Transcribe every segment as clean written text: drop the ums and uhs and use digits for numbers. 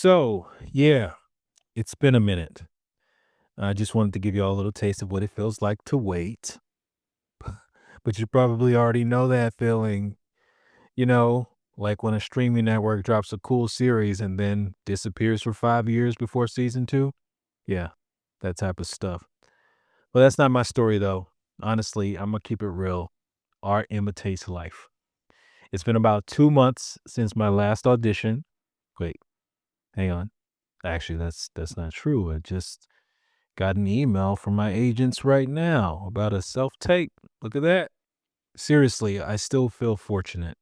So, yeah, it's been a minute. I just wanted to give you all a little taste of what it feels like to wait. But you probably already know that feeling, you know, like when a streaming network drops a cool series and then disappears for 5 years before season two. Yeah, that type of stuff. Well, that's not my story, though. Honestly, I'm going to keep it real. Art imitates life. It's been about 2 months since my last audition. Wait, hang on. Actually, that's not true. I just got an email from my agents right now about a self-tape. Look at that. Seriously, I still feel fortunate,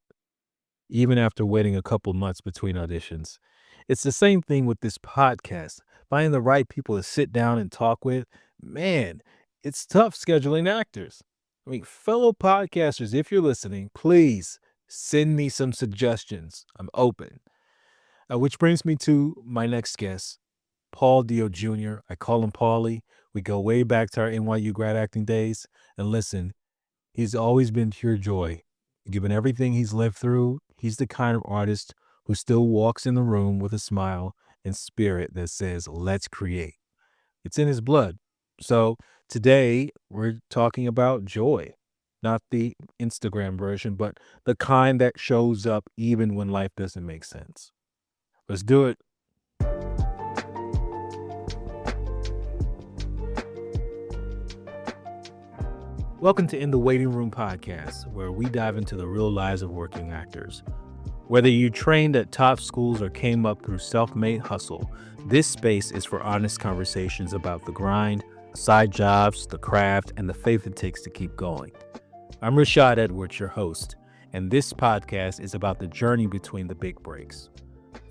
even after waiting a couple months between auditions. It's the same thing with this podcast. Finding the right people to sit down and talk with, man, it's tough scheduling actors. I mean, fellow podcasters, if you're listening, please send me some suggestions. I'm open. Which brings me to my next guest, Paul Deo Jr. I call him Paulie. We go way back to our NYU grad acting days. And listen, he's always been pure joy. Given everything he's lived through, he's the kind of artist who still walks in the room with a smile and spirit that says, let's create. It's in his blood. So today we're talking about joy, not the Instagram version, but the kind that shows up even when life doesn't make sense. Let's do it. Welcome to In the Waiting Room podcast, where we dive into the real lives of working actors. Whether you trained at top schools or came up through self-made hustle, this space is for honest conversations about the grind, side jobs, the craft, and the faith it takes to keep going. I'm Rashad Edwards, your host, and this podcast is about the journey between the big breaks.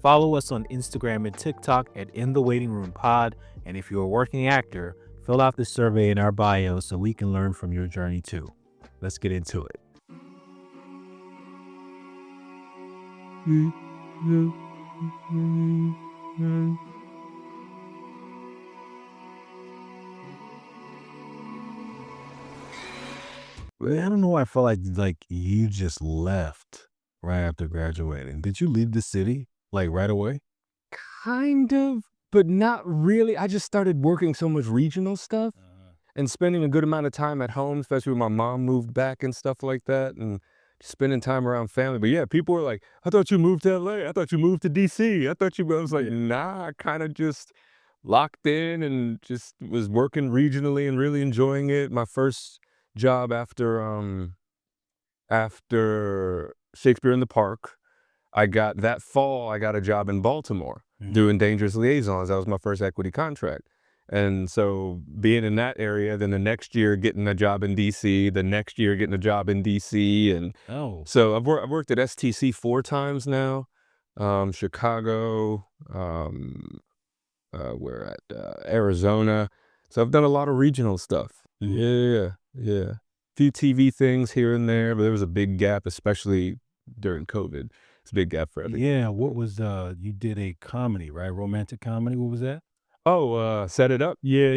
Follow us on Instagram and TikTok at In the Waiting Room Pod, and if you're a working actor, fill out the survey in our bio so we can learn from your journey too. Let's get into it. I don't know why I felt like you just left right after graduating. Did you leave the city like right away? Kind of, but not really. I just started working so much regional stuff and spending a good amount of time at home, especially when my mom moved back and stuff like that, and just spending time around family. But yeah, people were like, I thought you moved to LA. I thought you moved to DC. I was like, nah, I kind of just locked in and just was working regionally and really enjoying it. My first job after Shakespeare in the Park, I got a job in Baltimore doing Dangerous Liaisons. That was my first equity contract. And so being in that area, then the next year getting a job in DC, the next year getting a job in DC. And so I've worked at STC 4 times now, Chicago, we're at Arizona. So I've done a lot of regional stuff. Yeah. Few TV things here and there, but there was a big gap, especially during COVID. It's a big gap for everything. Yeah, what was you did a comedy, right? Romantic comedy. What was that? Oh, Set It Up. Yeah.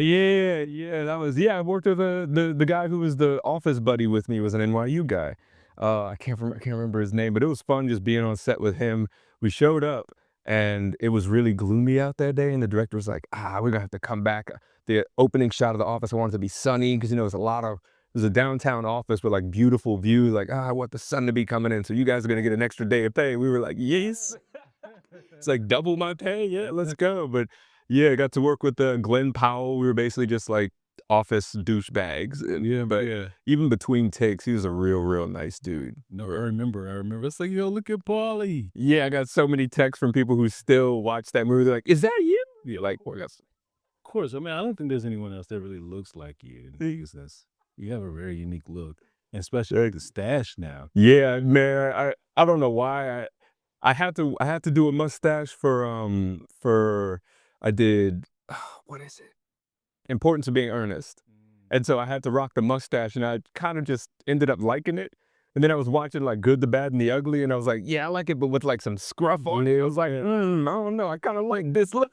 That was I worked with the guy who was the office buddy with me, was an NYU guy. I can't remember his name, but it was fun just being on set with him. We showed up and it was really gloomy out that day, and the director was like, we're gonna have to come back. The opening shot of the office, I wanted to be sunny because there's a downtown office with like beautiful view. Like, I want the sun to be coming in, so you guys are gonna get an extra day of pay. We were like, yes. It's like double my pay. Yeah, let's go. But yeah, I got to work with Glenn Powell. We were basically just like office douchebags. But even between takes, he was a real nice dude. No, I remember. It's like, yo, look at Paulie. Yeah, I got so many texts from people who still watch that movie. They're like, is that you? You're like, of course. I mean, I don't think there's anyone else that really looks like you. You have a very unique look, and especially with the stash now. Yeah, man. I don't know why I had to do a mustache for I did what is it? Importance of Being Earnest. And so I had to rock the mustache, and I kind of just ended up liking it. And then I was watching like Good, the Bad, and the Ugly, and I was like, yeah, I like it, but with like some scruff on it. I was like, I don't know. I kind of like this look.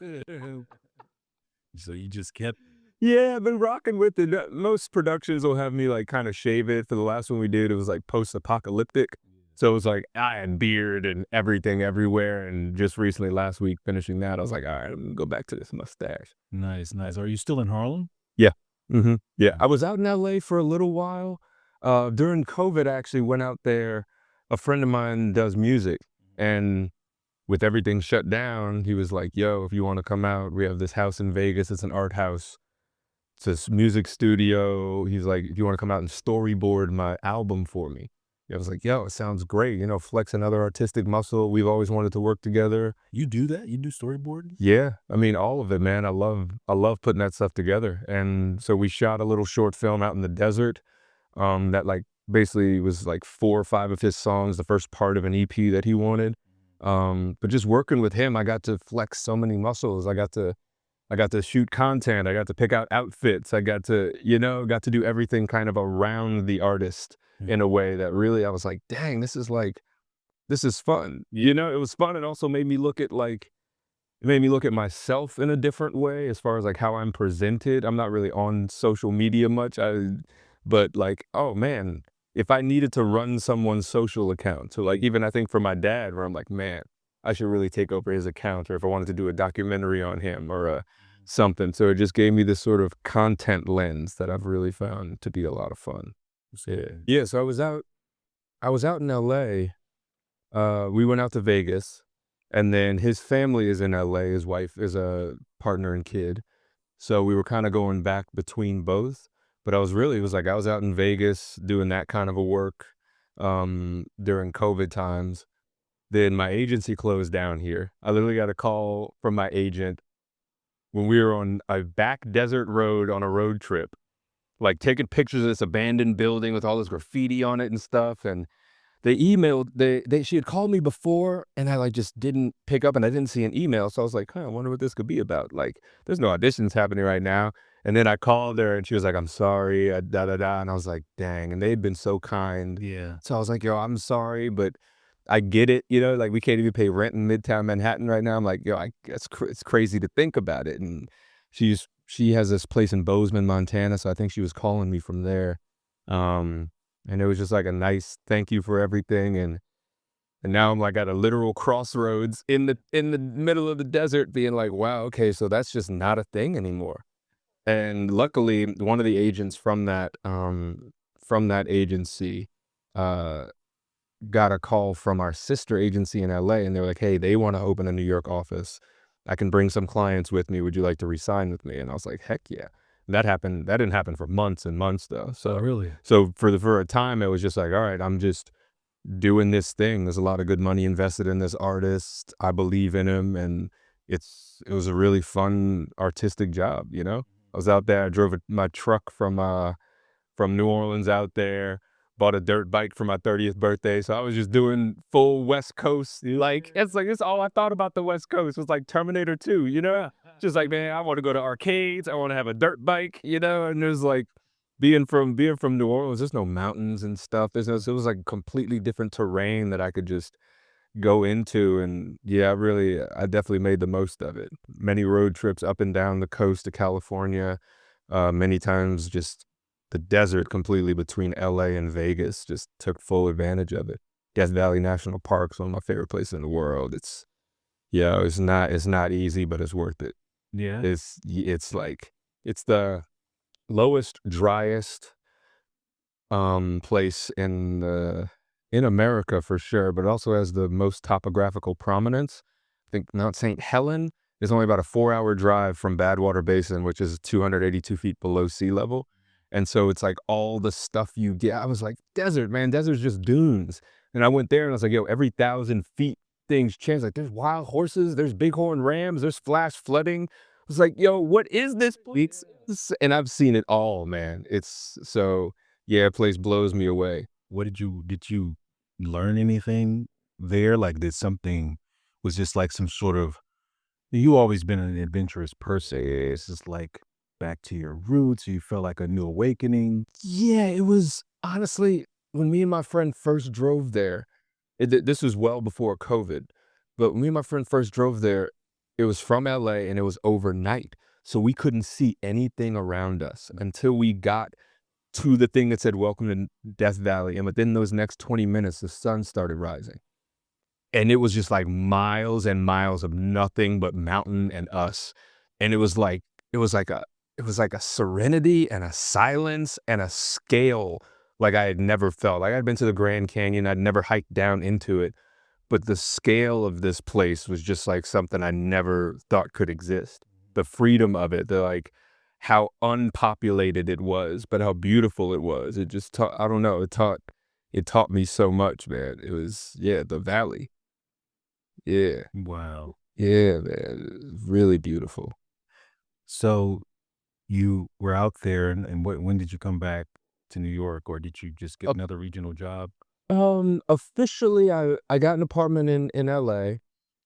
So you just kept. Yeah, I've been rocking with it. Most productions will have me like kind of shave it. For the last one we did, it was like post-apocalyptic. So it was like I had beard and everything everywhere, and just recently last week finishing that, I was like, all right, I'm gonna go back to this mustache. Nice, nice. Are you still in Harlem? Yeah. Yeah. Mm. I was out in LA for a little while. During COVID, I actually went out there. A friend of mine does music, and with everything shut down, he was like, yo, if you want to come out, we have this house in Vegas. It's an art house. It's this music studio. He's like, if you want to come out and storyboard my album for me. I was like, yo, it sounds great. Flex another artistic muscle. We've always wanted to work together. You do that? You do storyboarding? Yeah, I mean, all of it, man. I love putting that stuff together. And so we shot a little short film out in the desert, that like basically was like 4 or 5 of his songs, the first part of an EP that he wanted. But just working with him, I got to flex so many muscles. I got to shoot content. I got to pick out outfits. I got to do everything kind of around the artist Mm. in a way that really I was like, dang, this is fun. It was fun. It also made me look at myself in a different way as far as like how I'm presented. I'm not really on social media much. But like, oh man, if I needed to run someone's social account, so like even I think for my dad, where I'm like, man, I should really take over his account, or if I wanted to do a documentary on him or something. So it just gave me this sort of content lens that I've really found to be a lot of fun. Yeah. Yeah. So I was out in LA. We went out to Vegas, and then his family is in LA. His wife is a partner and kid. So we were kind of going back between both. But it was like I was out in Vegas doing that kind of a work during COVID times. Then my agency closed down here. I literally got a call from my agent when we were on a back desert road on a road trip, like taking pictures of this abandoned building with all this graffiti on it and stuff. And she had called me before, and I like just didn't pick up, and I didn't see an email. So I was like, huh, I wonder what this could be about. Like, there's no auditions happening right now. And then I called her, and she was like, I'm sorry, da da da. And I was like, dang. And they'd been so kind. Yeah. So I was like, yo, I'm sorry, but I get it. Like we can't even pay rent in Midtown Manhattan right now. I'm like, yo, it's crazy to think about it. And she has this place in Bozeman, Montana. So I think she was calling me from there. Um, and it was just like a nice thank you for everything. And now I'm like at a literal crossroads in the middle of the desert, being like, wow, okay, so that's just not a thing anymore. And luckily, one of the agents from that agency uh got a call from our sister agency in LA, and they were like, hey, they want to open a New York office. I can bring some clients with me. Would you like to resign with me? And I was like, heck yeah. That happened. That didn't happen for months and months though. Oh, really? So for a time, it was just like, all right, I'm just doing this thing. There's a lot of good money invested in this artist. I believe in him, and it was a really fun artistic job. I was out there. I drove my truck from New Orleans out there. Bought a dirt bike for my 30th birthday. So I was just doing full West Coast. It's all I thought about the West Coast was like Terminator 2. Just like, man, I want to go to arcades. I want to have a dirt bike. And there's like being from New Orleans, there's no mountains and stuff. It was like completely different terrain that I could just go into. And yeah, I definitely made the most of it. Many road trips up and down the coast of California, many times just the desert completely between LA and Vegas, just took full advantage of it. Death Valley National Park's one of my favorite places in the world. It's not easy, but it's worth it. Yeah. It's like it's the lowest, driest place in America for sure, but it also has the most topographical prominence. I think Mount St. Helen is only about a 4-hour drive from Badwater Basin, which is 282 feet below sea level. And so it's like all the stuff you get. I was like, desert, man, desert's just dunes. And I went there and I was like, yo, every 1,000 feet things change. Like there's wild horses, there's bighorn rams, there's flash flooding. I was like, yo, what is this place? And I've seen it all, man. It's so, yeah, place blows me away. What did you learn anything there? Like, did something was just like some sort of you always been an adventurous person. It's just like back to your roots. You felt like a new awakening. Yeah, it was honestly when me and my friend first drove there. This was well before COVID, but when me and my friend first drove there, it was from LA and it was overnight. So we couldn't see anything around us until we got to the thing that said, "Welcome to Death Valley." And within those next 20 minutes, the sun started rising. And it was just like miles and miles of nothing but mountain and us. And it was like a, it was like a serenity and a silence and a scale like I had never felt. Like I'd been to the Grand Canyon, I'd never hiked down into it, but the scale of this place was just like something I never thought could exist. The freedom of it, the like how unpopulated it was, but how beautiful it was. It just taught, I don't know, it taught me so much, man. It was, yeah, the valley. Yeah. Wow. Yeah, man. Really beautiful. So you were out there, and when did you come back to New York, or did you just get Uh, another regional job? Officially, I got an apartment in LA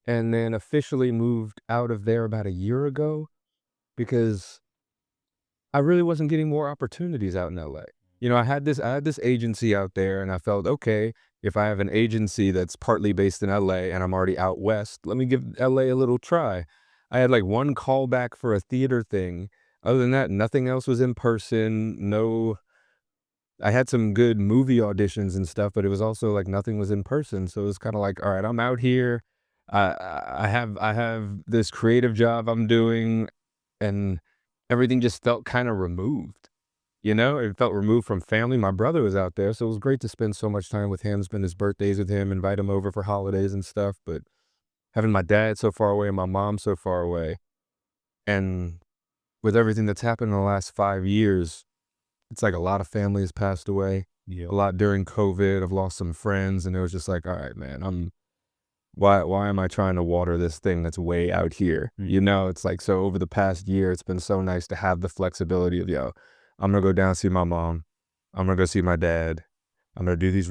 and then officially moved out of there about a year ago because I really wasn't getting more opportunities out in LA. You know, I had this agency out there and I felt, okay, if I have an agency that's partly based in LA and I'm already out west, let me give LA a little try. I had like one callback for a theater thing. Other than that, nothing else was in person. No, I had some good movie auditions and stuff, but it was also like nothing was in person. So it was kind of like, all right, I'm out here. I have this creative job I'm doing, and everything just felt kind of removed. You know, it felt removed from family. My brother was out there, so it was great to spend so much time with him, spend his birthdays with him, invite him over for holidays and stuff. But having my dad so far away and my mom so far away, and with everything that's happened in the last 5 years, it's like a lot of family has passed away. Yeah. A lot during COVID. I've lost some friends, and it was just like, all right, man, why am I trying to water this thing that's way out here? Mm. You know, it's like, so over the past year, it's been so nice to have the flexibility of, yo, I'm gonna go down and see my mom. I'm gonna go see my dad. I'm gonna do this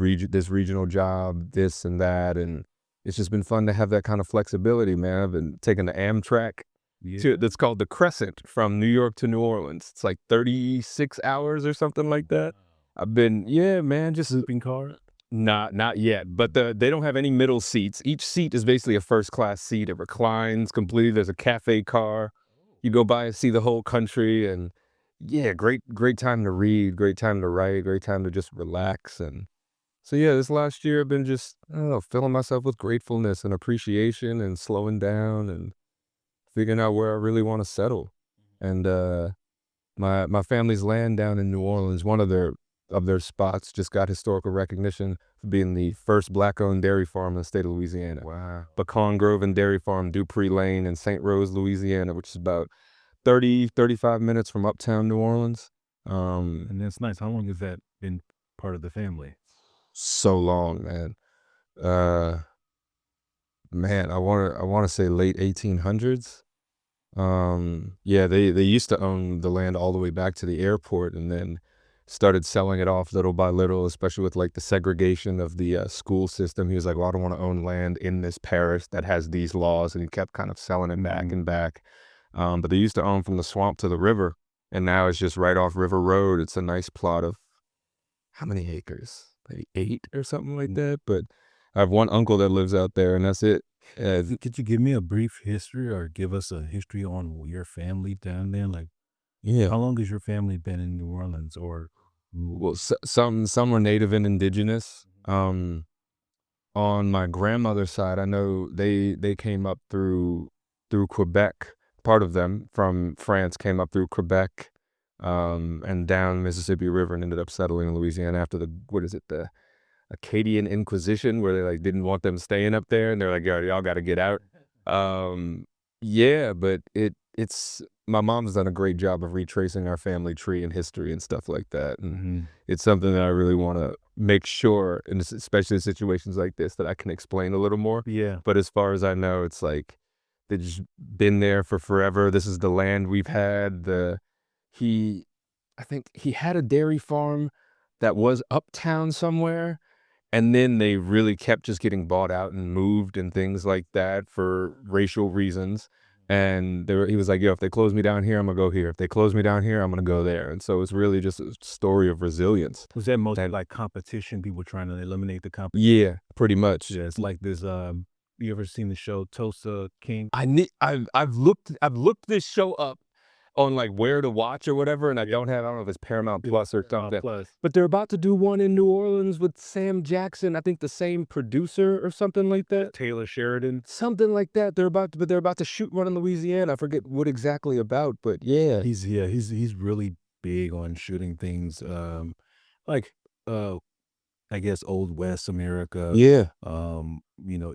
regional job, this and that, and it's just been fun to have that kind of flexibility, man. I've been taking the Amtrak Yeah. to that's called the Crescent from New York to New Orleans. It's like 36 hours or something like that. I've been, yeah, man, just Sleeping car? not yet, but they don't have any middle seats. Each seat is basically a first class seat. It reclines completely. There's a cafe car. You go by and see the whole country, and yeah, great time to read, great time to write, great time to just relax. And so yeah, this last year I've been just, I don't know, filling myself with gratefulness and appreciation and slowing down and figuring out where I really want to settle. And my family's land down in New Orleans, one of their spots just got historical recognition for being the first black-owned dairy farm in the state of Louisiana. Wow. Pecan Grove and Dairy Farm, Dupree Lane in St. Rose, Louisiana, which is about 35 minutes from uptown New Orleans. And that's nice. How long has that been part of the family? So long, man. Uh, Man, I wanna say late 1800s. Yeah, they used to own the land all the way back to the airport and then started selling it off little by little, especially with like the segregation of the school system. He was like, well, I don't want to own land in this parish that has these laws. And he kept kind of selling it back and back. But they used to own from the swamp to the river. And now it's just right off River Road. It's a nice plot of how many acres? Maybe 8 or something like that. But I have one uncle that lives out there and that's it. Could you give me a brief history, or give us a history on your family down there? Like, Yeah. how long has your family been in New Orleans, or Well, some were native and indigenous. On my grandmother's side, I know they came up through Quebec. Part of them from France came up through Quebec, and down Mississippi River and ended up settling in Louisiana after the, what is it, the Acadian Inquisition, where they like didn't want them staying up there, and they're like, "Yo, y'all got to get out." Um, yeah, but it's my mom's done a great job of retracing our family tree and history and stuff like that, and Mhm. it's something that I really want to make sure, and especially in situations like this, that I can explain a little more. Yeah. But as far as I know, it's like they've just been there for forever. This is the land we've had. He, I think he had a dairy farm that was uptown somewhere, and then they really kept just getting bought out and moved and things like that for racial reasons. And he was like, yo, if they close me down here, I'm gonna go here. If they close me down here, I'm gonna go there. And so it's really just a story of resilience. Was that mostly That, like competition, people trying to eliminate the competition? yeah, pretty much. Yeah, it's like this, you ever seen the show Tulsa King? I've looked this show up. on, like, where to watch or whatever, and I don't know if it's Paramount Plus or something, Plus. but they're about to do one in New Orleans with Sam Jackson, I think the same producer or something like that. Taylor Sheridan. Something like that. They're about to shoot one in Louisiana. I forget what exactly about, but yeah. He's really big on shooting things, like, uh, I guess Old West America, Yeah.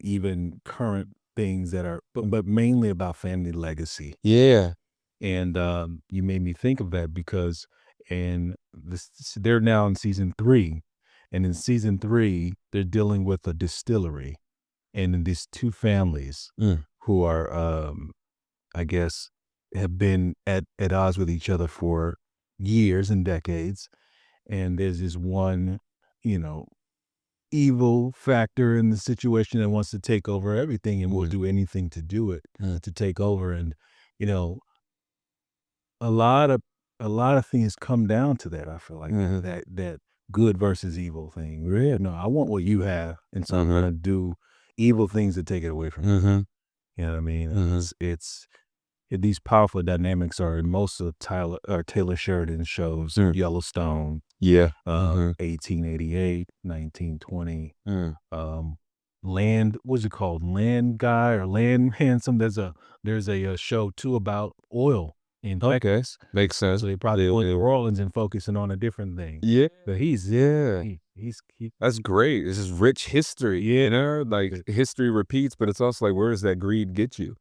even current things that are but mainly about family legacy. Yeah. And, you made me think of that because in this they're now in season 3, and in season 3, they're dealing with a distillery, and in these 2 families Mm. who are, I guess, have been at odds with each other for years and decades, and there's this one, you know, evil factor in the situation that wants to take over everything and will do anything to do it, to take over, and, you know, a lot of a lot of things come down to that, I feel like, Mhm. that good versus evil thing. Yeah, no, I want what you have, and so I'm Mhm. gonna do evil things to take it away from you. Mhm. You know what I mean? Mhm. These powerful dynamics are in most of Taylor Sheridan's shows, Mm. Yellowstone, Yeah. Mhm. 1888, 1920, Mm. um, what's it called? Land Guy or Land Handsome. There's a show too about oil in Okay. Texas. Makes sense. So they probably go to New Orleans and focusing on a different thing. Yeah. But Yeah. he That's great. This is rich history, yeah. you know? Like, history repeats, but it's also like, where does that greed get you?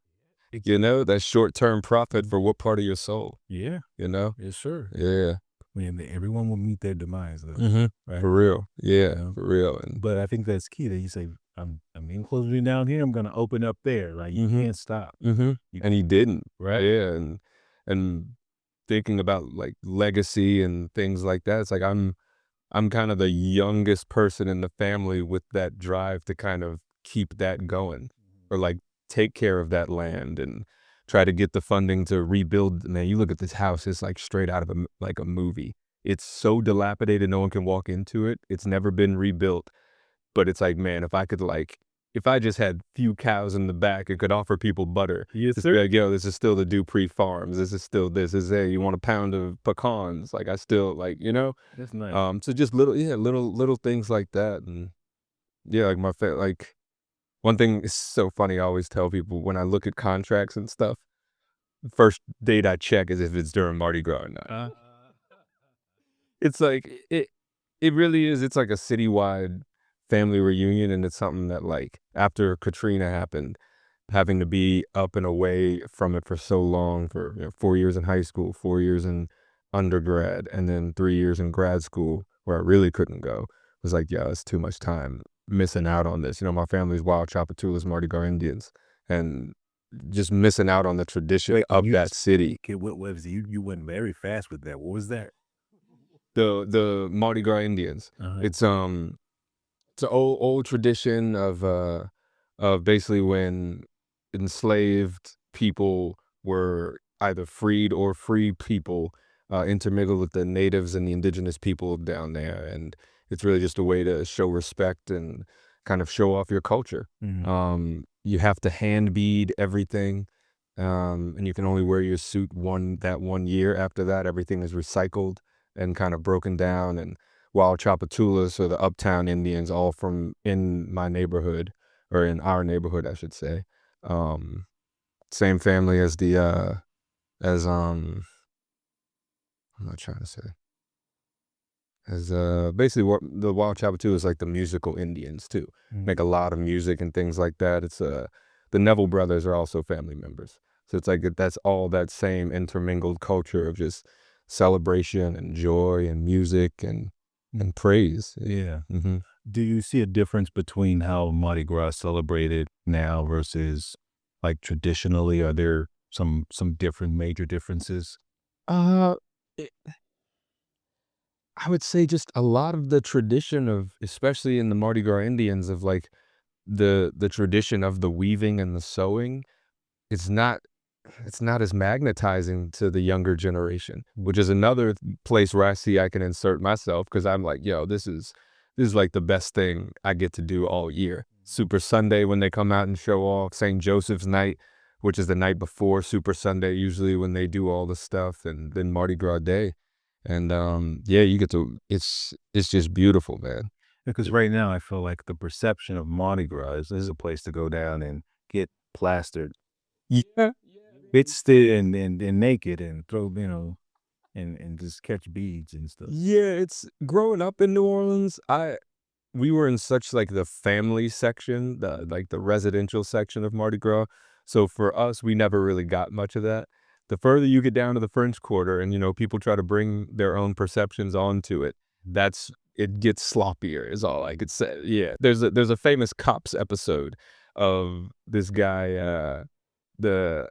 Ex You know? That short-term profit for what part of your soul, Yeah. you know? Yes, sir. Yeah. Man, everyone will meet their demise though, Mhm. right? For real. You Yeah, know? for real, and But I think that's key that you say, I'm getting closer to down here, I'm gonna open up there." Like, you mhm. can't stop. Mhm. You And he didn't. right? Yeah, and thinking about, like, legacy and things like that, it's like I'm kind of the youngest person in the family with that drive to kind of keep that going or, like, take care of that land and try to get the funding to rebuild. Man, you look at this house, it's, like, straight out of like, a movie. It's so dilapidated, no one can walk into it. It's never been rebuilt. But it's like, man, if I just had few cows in the back and could offer people butter, Yes, just be sir. like, "Yo, this is still the Dupree Farms. This is still this. Is hey, you want a pound of pecans?" Like, I still like, you know? That's nice. So just little things like that, and yeah, like like one thing is so funny. I always tell people when I look at contracts and stuff, the first date I check is if it's during Mardi Gras or not. Uh, It's like it really is. It's like a citywide family reunion, and it's something that, like, after Katrina happened, having to be up and away from it for so long for, 4 years in high school, 4 years in undergrad, and then 3 years in grad school where I really couldn't go, was like, "Yeah, it's too much time missing out on this." My family's Wild Chapatulas Mardi Gras Indians, and just missing out on the tradition wait, when of you that city. okay, what was it? You went very fast with that. What was that? The Mardi Gras Indians. Uh-huh. It's, it's an old tradition of basically when enslaved people were either freed or free people, intermingled with the natives and the indigenous people down there, and it's really just a way to show respect and kind of show off your culture. Mhm. You have to hand bead everything, and you can only wear your suit that 1 year. After that, everything is recycled and kind of broken down, and Wild Chapatulas or the Uptown Indians, all from in my neighborhood, or in our neighborhood, I should say. Um, Same family as as, what am I trying to say? As, basically what the Wild Chapatu is like the musical Indians too. Mm. Make a lot of music and things like that. It's, the Neville brothers are also family members. So it's like that's all that same intermingled culture of just celebration and joy and music Mm. and praise. Yeah. Mhm. Do you see a difference between how Mardi Gras is celebrated now versus, like, traditionally? Are there some different major differences? Uh, it I would say just a lot of the tradition of, especially in the Mardi Gras Indians, of, like, the tradition of the weaving and the sewing, it's not it's not as magnetizing to the younger generation, which is another place where I see I can insert myself because 'cause I'm like, "Yo, this is, like, the best thing I get to do all year." Super Sunday when they come out and show off, St. Joseph's Night which is the night before Super Sunday, usually when they do all the stuff, and then Mardi Gras Day. And yeah, you get to it's just beautiful, man. Because right now I feel like the perception of Mardi Gras is a place to go down and get plastered, Yeah. bitsted and naked and throw, and just catch beads and stuff. Yeah, it's growing up in New Orleans, we were in such like the family section, the residential section of Mardi Gras. So for us, we never really got much of that. The further you get down to the French Quarter and, people try to bring their own perceptions onto it, it gets sloppier is all I could say. Yeah. There's a famous Cops episode of this guy, the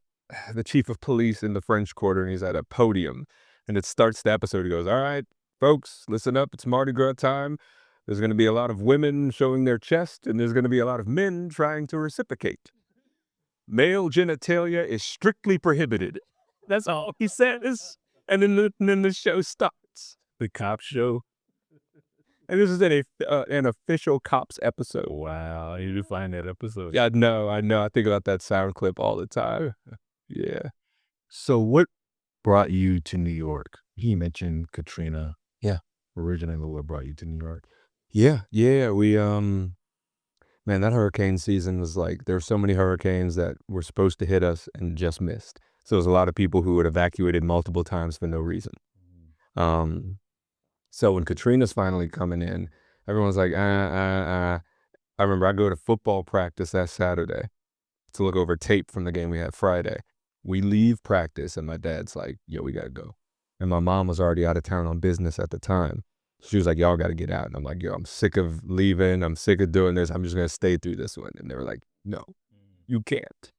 the chief of police in the French Quarter, and he's at a podium. And it starts the episode. He goes, "All right, folks, listen up. It's Mardi Gras time. There's going to be a lot of women showing their chest, and there's going to be a lot of men trying to reciprocate. Male genitalia is strictly prohibited." That's all he says. And then the show starts. The cop show. And this is an official Cops episode. Wow, you need to find that episode. Yeah, I know. I think about that sound clip all the time. Yeah. So what brought you to New York? He mentioned Katrina. Yeah. Originally, what brought you to New York? Yeah. Man, that hurricane season was like, there were so many hurricanes that were supposed to hit us and just missed. So there's a lot of people who had evacuated multiple times for no reason. So when Katrina's finally coming in, everyone's like, I remember I go to football practice that Saturday to look over tape from the game we had Friday. We leave practice and my dad's like, "Yo, we gotta go." And my mom was already out of town on business at the time. She was like, "Y'all gotta get out." And I'm like, "Yo, I'm sick of leaving. I'm sick of doing this. I'm just gonna stay through this one." And they were like, "No, you can't."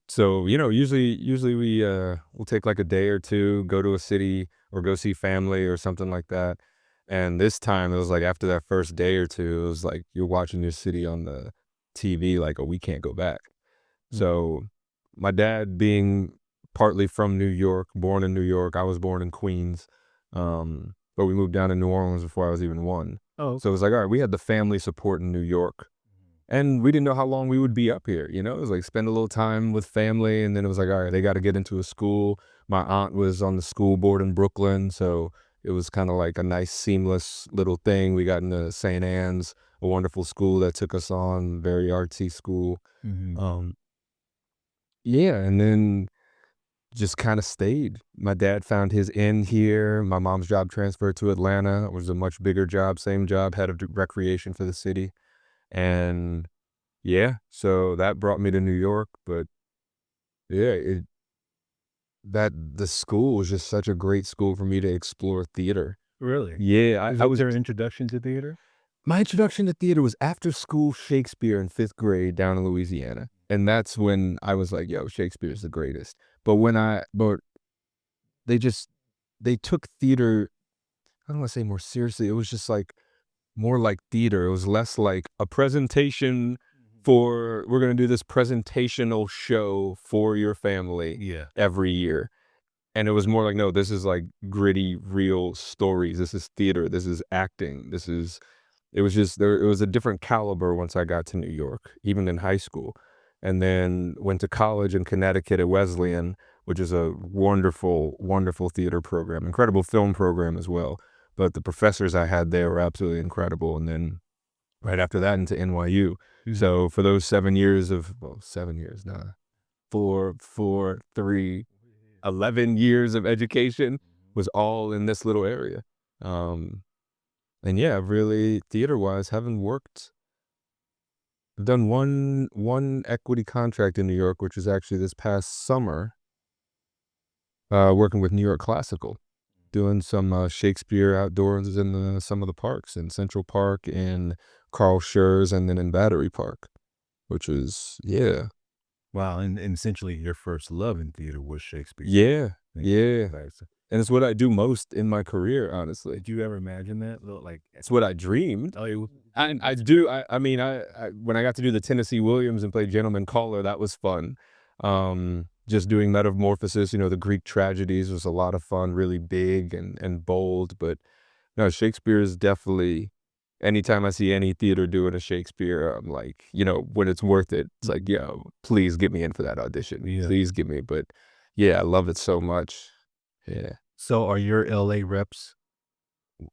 So, usually we'll take like a day or two, go to a city or go see family or something like that. And this time it was like after that first day or two, it was like you're watching your city on the TV, like, "Oh, we can't go back." So my dad being partly from New York, born in New York, I was born in Queens. But we moved down to New Orleans before I was even one. Oh, So it was like, all right, we had the family support in New York. And we didn't know how long we would be up here, It was like spend a little time with family, and then it was like, all right, they got to get into a school. My aunt was on the school board in Brooklyn, so it was kind of like a nice seamless little thing. We got into St. Anne's, a wonderful school that took us on, very artsy school. Um, yeah, and then just kind of stayed. My dad found his in here. My mom's job transferred to Atlanta. It was a much bigger job, same job, head of recreation for the city. And yeah, so that brought me to New York, but yeah, the school was just such a great school for me to explore theater. really? Yeah, Is I it was their introduction to theater? my introduction to theater was after school Shakespeare in 5th grade down in Louisiana. And that's when I was like, yo, Shakespeare's the greatest. But they just they took theater, I don't want to say more seriously. It was just like more like theater. It was less like a presentation we're going to do this presentational show for your family Yeah. every year. And it was more like, no, this is like gritty, real stories. This is theater. This is acting. It was just there. It was a different caliber once I got to New York, even in high school. And then went to college in Connecticut at Wesleyan, which is a wonderful, wonderful theater program, incredible film program as well. But the professors I had there were absolutely incredible. And then right after that into NYU. So for those 7 years well, 7 years, nah, 11 years of education was all in this little area. And yeah, really theater wise, I've done one equity contract in New York, which was actually this past summer, working with New York Classical, doing some Shakespeare outdoors in some of the parks in Central Park, in Carl Schurz, and then in Battery Park, which was, yeah. Wow, and essentially your first love in theater was Shakespeare. Yeah, Thank yeah. you. And it's what I do most in my career, honestly. Did you ever imagine that? Like, It's what I dreamed. oh, you I do. I mean, I when I got to do the Tennessee Williams and play Gentleman Caller, that was fun. Just doing Metamorphosis, the Greek tragedies was a lot of fun, really big and bold. But no, Shakespeare is definitely anytime I see any theater doing a Shakespeare, I'm like, when it's worth it, it's like, yo, please get me in for that audition. Yeah. Please get me. But yeah, I love it so much. Yeah. So are your LA reps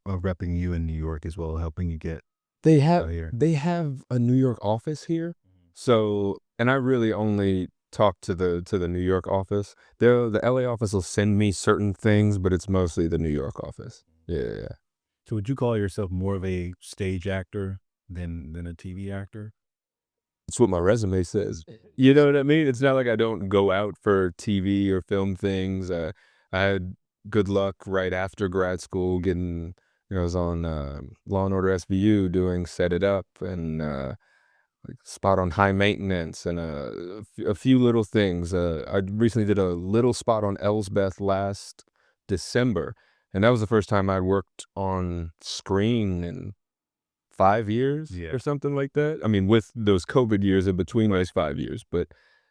repping you in New York as well, helping you get They out have here? they have a New York office here. So, and I really only talk to the New York office. The LA office will send me certain things, but it's mostly the New York office. Yeah, yeah. So would you call yourself more of a stage actor than a TV actor? It's what my resume says. You know what I mean? It's not like I don't go out for TV or film things. I had good luck right after grad school getting, I was on Law and Order SVU doing Set It Up and like spot on High Maintenance and a few little things. I recently did a little spot on Elsbeth last December, and that was the first time I'd worked on screen in 5 years Yeah. or something like that. I mean, with those COVID years in between those 5 years, but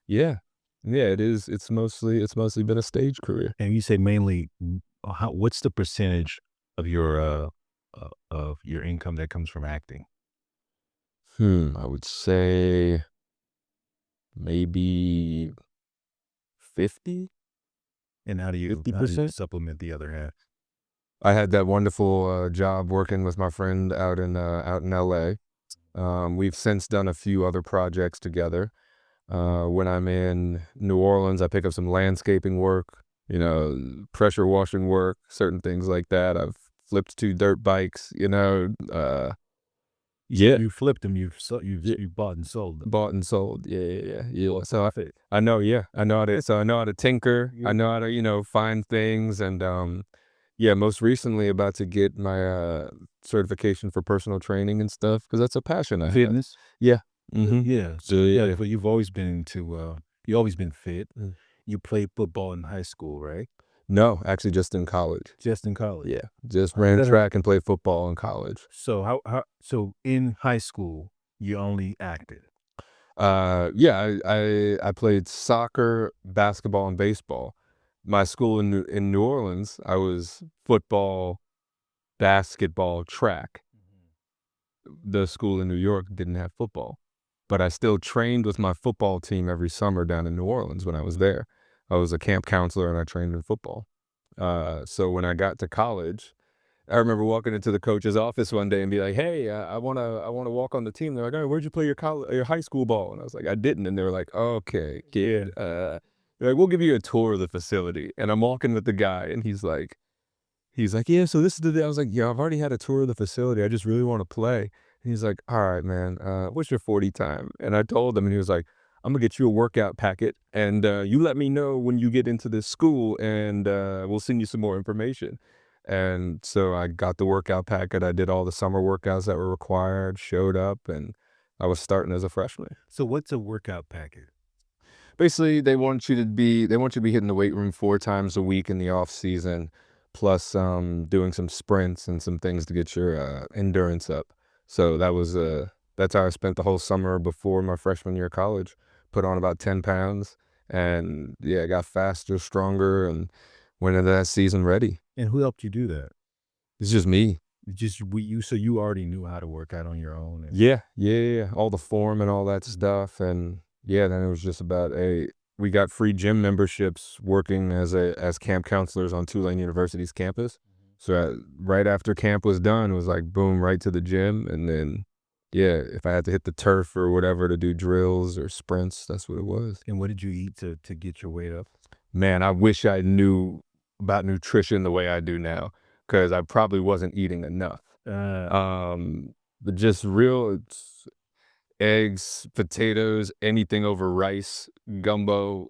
yeah. Yeah, it is. It's mostly been a stage career. And you say mainly, what's the percentage of your income that comes from acting? I would say maybe 50, And how do you 50%. supplement the other half? I had that wonderful job working with my friend out in LA. We've since done a few other projects together. When I'm in New Orleans, I pick up some landscaping work, pressure washing work, certain things like that. I've flipped 2 dirt bikes, yeah, You flipped them, yeah, you bought and sold them. bought and sold. Yeah, yeah, yeah. Yeah. Well, So fit. I know, yeah, I know how to tinker. I Yeah. know how to, find things. And yeah, most recently about to get my certification for personal training and stuff because that's a passion I have. Fitness? Yeah. Mm-hmm. Yeah. So Yeah, yeah. but you've always been into, you always been fit. Mm. You played football in high school, right? No, actually just in college. Just in college. Yeah. Just How did ran that happen? track and played football in college. So so in high school, you only acted? Yeah, I played soccer, basketball, and baseball. My school in New Orleans, I was football, basketball, track. The school in New York didn't have football, but I still trained with my football team every summer down in New Orleans when I was there. I was a camp counselor and I trained in football. So when I got to college, I remember walking into the coach's office one day and be like, "Hey, I wanna walk on the team." They're like, "Oh, where'd you play your high school ball?" And I was like, "I didn't." And they were like, "Okay, kid." They're like, "We'll give you a tour of the facility." And I'm walking with the guy, and he's like, "Yeah, so this is the day." I was like, "Yeah, I've already had a tour of the facility. I just really want to play." And he's like, "All right, man. What's your 40 time?" And I told him, and he was like, "I'm gonna get you a workout packet, and you let me know when you get into this school, and we'll send you some more information." And so I got the workout packet. I did all the summer workouts that were required, showed up, and I was starting as a freshman. So what's a workout packet? Basically, they want you to be hitting the weight room 4 times a week in the off season, plus doing some sprints and some things to get your endurance up. So that's how I spent the whole summer before my freshman year of college. Put on about 10 pounds, and yeah, got faster, stronger, and went into that season ready. And who helped you do that? It's just me. So you already knew how to work out on your own and Yeah, yeah, yeah, yeah. All the form and all that stuff, and yeah, then it was just about we got free gym memberships working as camp counselors on Tulane University's campus. So right after camp was done, it was like boom, right to the gym, and then yeah, if I had to hit the turf or whatever to do drills or sprints, that's what it was. what did you eat to get your weight up? Man, I wish I knew about nutrition the way I do now, because I probably wasn't eating enough. Uh, But just real eggs, potatoes, anything over rice, gumbo,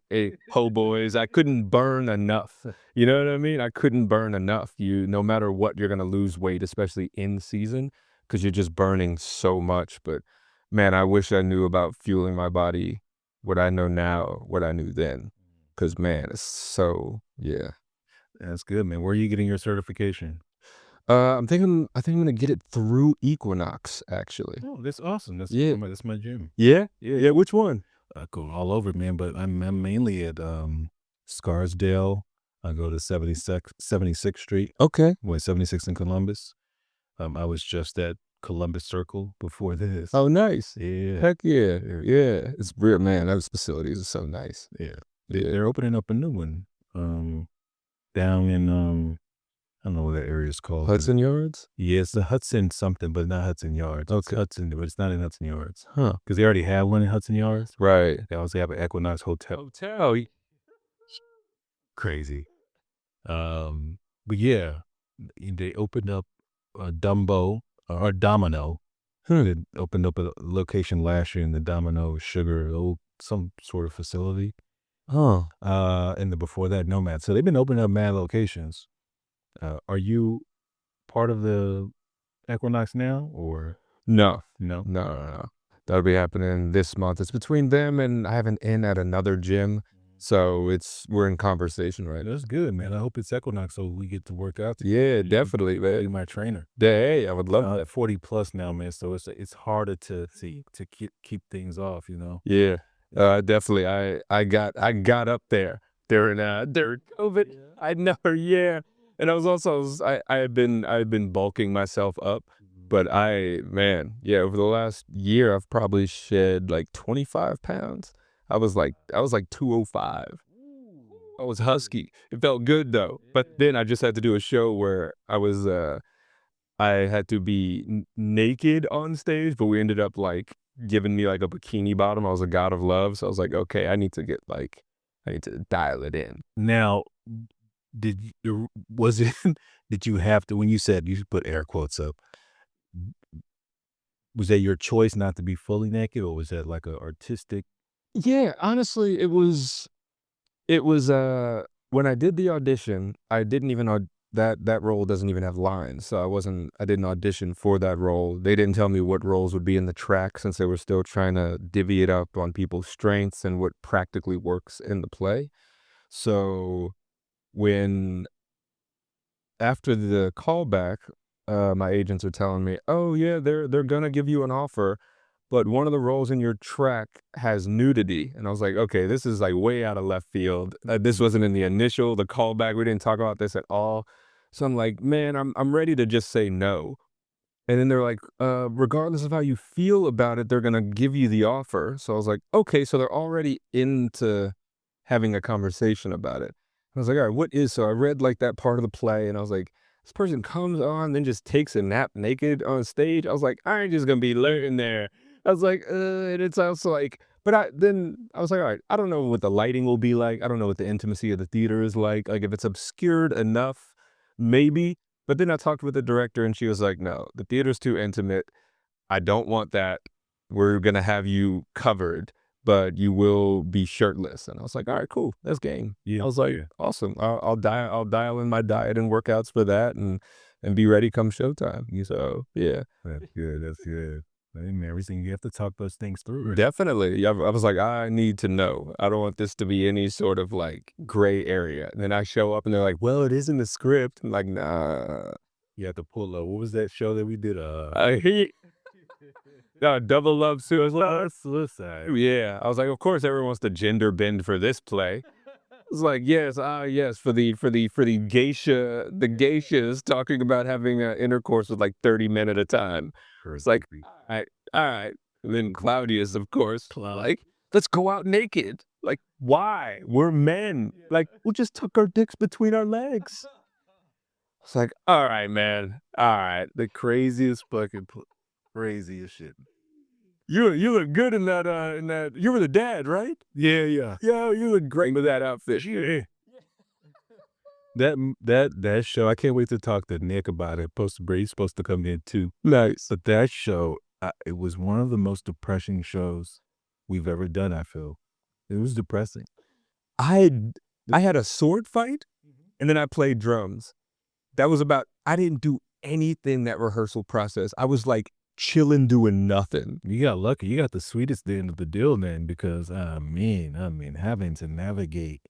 po' boys. I couldn't burn enough. You know what I mean? I couldn't burn enough. No matter what, you're gonna lose weight, especially in season, because you're just burning so much. But man, I wish I knew about fueling my body what I know now, what I knew then. Because man, it's so yeah. that's good, man. Where are you getting your certification? I think I'm gonna get it through Equinox, actually. Oh, that's awesome. Yeah. That's my gym. Yeah? Yeah, which one? I go all over, man, but I'm mainly at Scarsdale. I go to 76th Street, Okay. 76th in Columbus. I was just at Columbus Circle before this. Oh, nice. Yeah, Heck yeah. Yeah. It's real, man. Those facilities are so nice. yeah. Yeah. They're opening up a new one, down in, I don't know what that area is called, but Hudson Yards? yeah, it's the Hudson something, but not Hudson Yards. It's Okay. Hudson, but it's not in Hudson Yards Huh. because they already have one in Hudson Yards. Right. They also have an Equinox Hotel. Hotel. Crazy. But yeah, they opened up Dumbo or Domino. They opened up a location last year in the Domino Sugar, some sort of facility. Huh. And then before that, Nomad. So they've been opening up mad locations. Are you part of the Equinox now, or No. no? No, no, no. That'll be happening this month. It's between them and I have an in at another gym. So we're in conversation right now. That's good, man. I hope it's Equinox so we get to work out together. Yeah, You can definitely, be man. my trainer. Hey, I would love At 40 plus now, man. So it's harder to keep things off, you know. Yeah, definitely. I got up there during COVID. Yeah. I know, yeah. And I was also I had been bulking myself up, but yeah, over the last year I've probably shed like 25 pounds. I was like 205. I was husky. It felt good though. But then I just had to do a show where I had to be naked on stage, but we ended up like giving me like a bikini bottom. I was a god of love, so I was like, okay, I need to dial it in. Now, was it did you have to when you said you should put air quotes up? Was that your choice not to be fully naked, or was that like a artistic? Yeah, honestly, it was when I did the audition, I didn't even that role doesn't even have lines, so I didn't audition for that role. They didn't tell me what roles would be in the track since they were still trying to divvy it up on people's strengths and what practically works in the play. So when after the callback, my agents are telling me, "Oh yeah, they're gonna give you an offer, but one of the roles in your track has nudity." And I was like, "Okay, this is like way out of left field. This wasn't in the callback. We didn't talk about this at all." So I'm like, "Man, I'm ready to just say no." And then they're like, regardless of how you feel about it, they're gonna give you the offer. So I was like, okay, so they're already into having a conversation about it. I was like, all right, so I read like that part of the play and I was like, this person comes on, then just takes a nap naked on stage. I was like, I ain't just gonna be learning there. I was like, and it's also like, but I was like, all right, I don't know what the lighting will be like. I don't know what the intimacy of the theater is like. Like if it's obscured enough, maybe. But then I talked with the director and she was like, "No, the theater's too intimate. I don't want that. We're gonna have you covered, but you will be shirtless." And I was like, "All right, cool. That's game." Yeah, I was like, yeah. "Awesome. I'll dial in my diet and workouts for that and be ready come showtime." So yeah, That's good. That's good. Hey, man, everything you have to talk those things through. Right? definitely. Yeah, I was like, I need to know. I don't want this to be any sort of like gray area. And then I show up and they're like, "Well, it is in the script." I'm like, "Nah." You have to pull up. What was that show that we did? He No, double love suicide. Suicide. Yeah, I was like, of course, everyone wants to gender bend for this play. It's like, yes, yes, for the geishas talking about having intercourse with like 30 men at a time. It's like, Crazy. all right. And then Claudius, of course, Cloud. like, let's go out naked. Like, why? We're men. Like, we'll just tuck our dicks between our legs. It's like, all right, man. All right. The craziest fucking craziest shit. You look good in that. You were the dad, right? Yeah, yeah. Yeah, you look great with that outfit. Yeah. That show. I can't wait to talk to Nick about it. He's supposed to come in too. Nice. But that show, it was one of the most depressing shows we've ever done. I feel it was depressing. I had a sword fight and then I played drums. I didn't do anything that rehearsal process. I was like chilling doing nothing. You got lucky. You got the sweetest end of the deal, man. Because I mean, having to navigate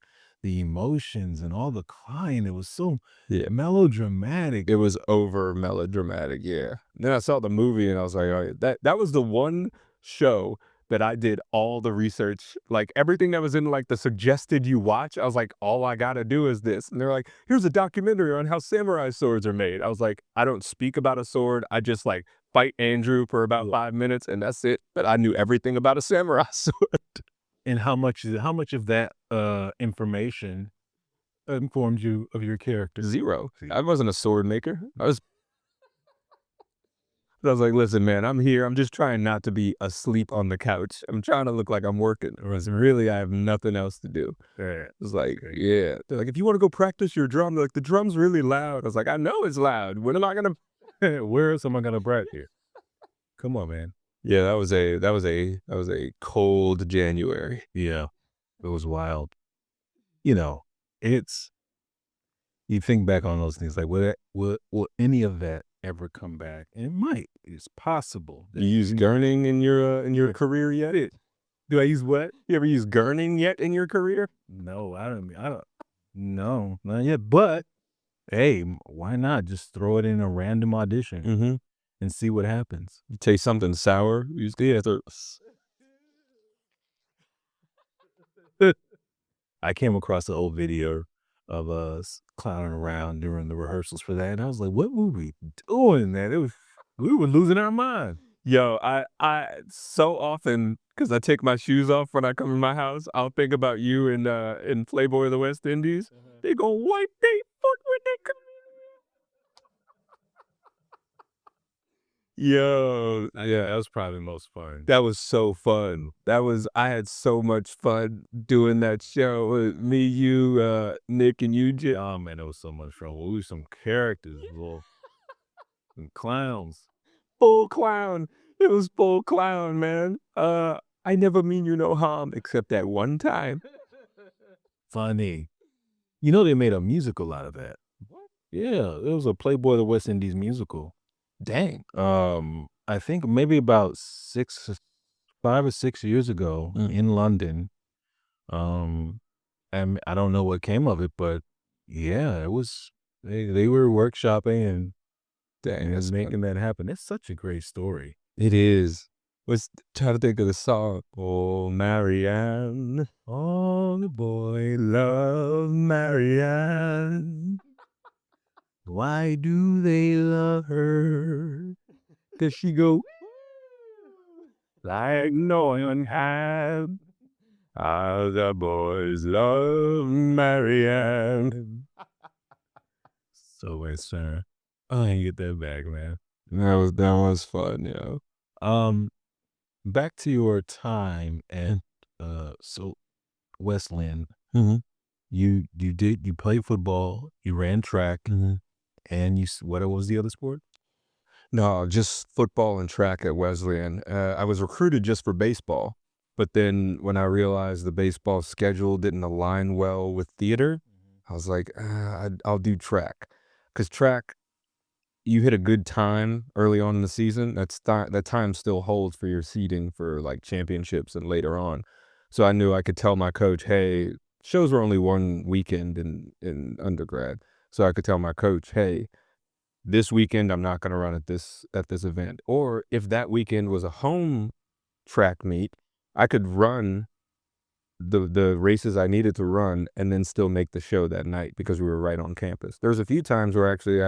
the emotions and all the crying, it was so Yeah. melodramatic. It was over melodramatic, yeah. Then I saw the movie and I was like, "Oh, yeah." That was the one show that I did all the research, like everything that was in like the suggested you watch. I was like, all I gotta do is this. And they're like, here's a documentary on how samurai swords are made. I was like, I don't speak about a sword. I just like fight Andrew for about 5 minutes and that's it. But I knew everything about a samurai sword. And how much of that, information informed you of your character? Zero. See. I wasn't a sword maker. I was like, listen, man, I'm here. I'm just trying not to be asleep on the couch. I'm trying to look like I'm working. Whereas really, I have nothing else to do. Yeah, It's like, okay. yeah. They're like, if you want to go practice your drum, they're like, the drum's really loud. I was like, I know it's loud. When am I gonna? Where else am I gonna brag here? Come on, man. Yeah, that was a cold January. Yeah, it was wild. You know, it's you think back on those things like, will any of that ever come back? And it might. It's possible You that use gurning in your career yet? Do I use what? You ever use gurning yet in your career? No, I don't no, not yet, but, hey, why not just throw it in a random audition Mm-hmm. and see what happens? You taste something sour. You just, yeah, I came across an old video of us clowning around during the rehearsals for that, and I was like, "What were we doing, man?" It was we were losing our mind. Yo, I so often, because I take my shoes off when I come in my house, I'll think about you in Playboy of the West Indies. They gonna wipe they foot when they come. Yo, Yeah, that was probably the most fun. that was so fun. I had so much fun doing that show with me, you, Nick, and you. Oh, man, it was so much fun. We were some characters, little some clowns. Full clown. It was full clown, man. I never mean you no harm except that one time. Funny. You know they made a musical out of that. What? Yeah, it was a Playboy of the West Indies musical. Dang. I think maybe about 5 or 6 years ago Mm. in London. Um, and I don't know what came of it, but yeah, it was they were workshopping Dang, and that's making that happen. It's such a great story. it is. Let's try to think of the song. Oh, Marianne. All the boy Love Marianne. why do they love her? Does she go Like no one had. How the boys love Marianne. so wait, sir? I ain't get that back, man. That was fun, yo. Um, back to your time at so Westland. Mm-hmm. You played football, you ran track, Mm-hmm. and what was the other sport? No, just football and track at Wesleyan. I was recruited just for baseball, but then when I realized the baseball schedule didn't align well with theater, I was like, I'll do track. Because track, you hit a good time early on in the season. That time still holds for your seeding for like championships and later on. So I knew I could tell my coach, hey, shows were only one weekend in undergrad. So I could tell my coach, hey, this weekend I'm not going to run at this event. Or if that weekend was a home track meet, I could run the races I needed to run and then still make the show that night because we were right on campus. There was a few times where actually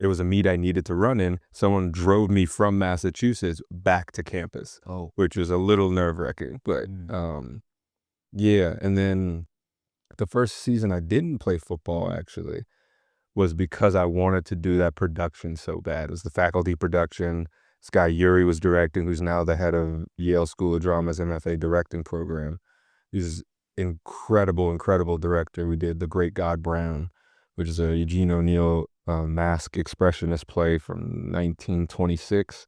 it was a meet I needed to run in. Someone drove me from Massachusetts back to campus, which was a little nerve-wracking. But yeah, and then the first season I didn't play football actually was because I wanted to do that production so bad. It was the faculty production. This guy Yuri was directing, who's now the head of Yale School of Drama's MFA directing program. He's incredible, incredible director. We did The Great God Brown, which is a Eugene O'Neill mask expressionist play from 1926.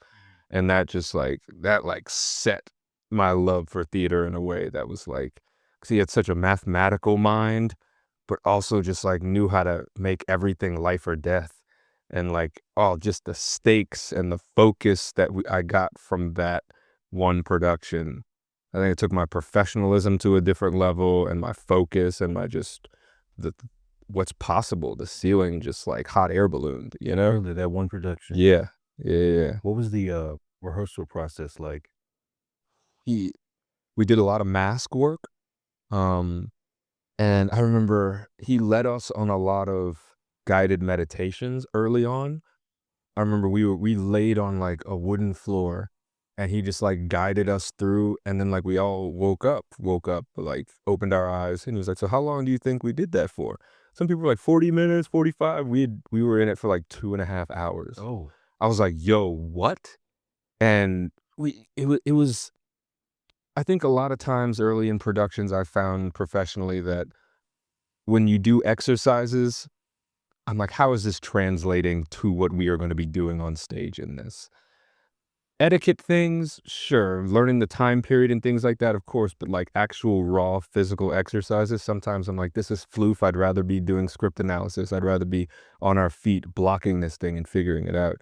And that set my love for theater in a way that was like, because he had such a mathematical mind, but also just like knew how to make everything life or death. And like, oh, just the stakes and the focus that I got from that one production. I think it took my professionalism to a different level and my focus and my just what's possible. The ceiling just like hot air ballooned, you know? Really, that one production. Yeah. Yeah. What was the rehearsal process like? he we did a lot of mask work. Um, and I remember he led us on a lot of guided meditations early on. I remember we laid on like a wooden floor and he just like guided us through, and then like we all woke up, like opened our eyes, and he was like, "So how long do you think we did that for?" Some people were like 40 minutes, 45. We were in it for like 2.5 hours. Oh, I was like, "Yo, what?" And it was I think a lot of times early in productions I found professionally that when you do exercises, I'm like, how is this translating to what we are going to be doing on stage in this? Etiquette things, sure. Learning the time period and things like that, of course, but like actual raw physical exercises, sometimes I'm like, this is floof. I'd rather be doing script analysis. I'd rather be on our feet blocking this thing and figuring it out.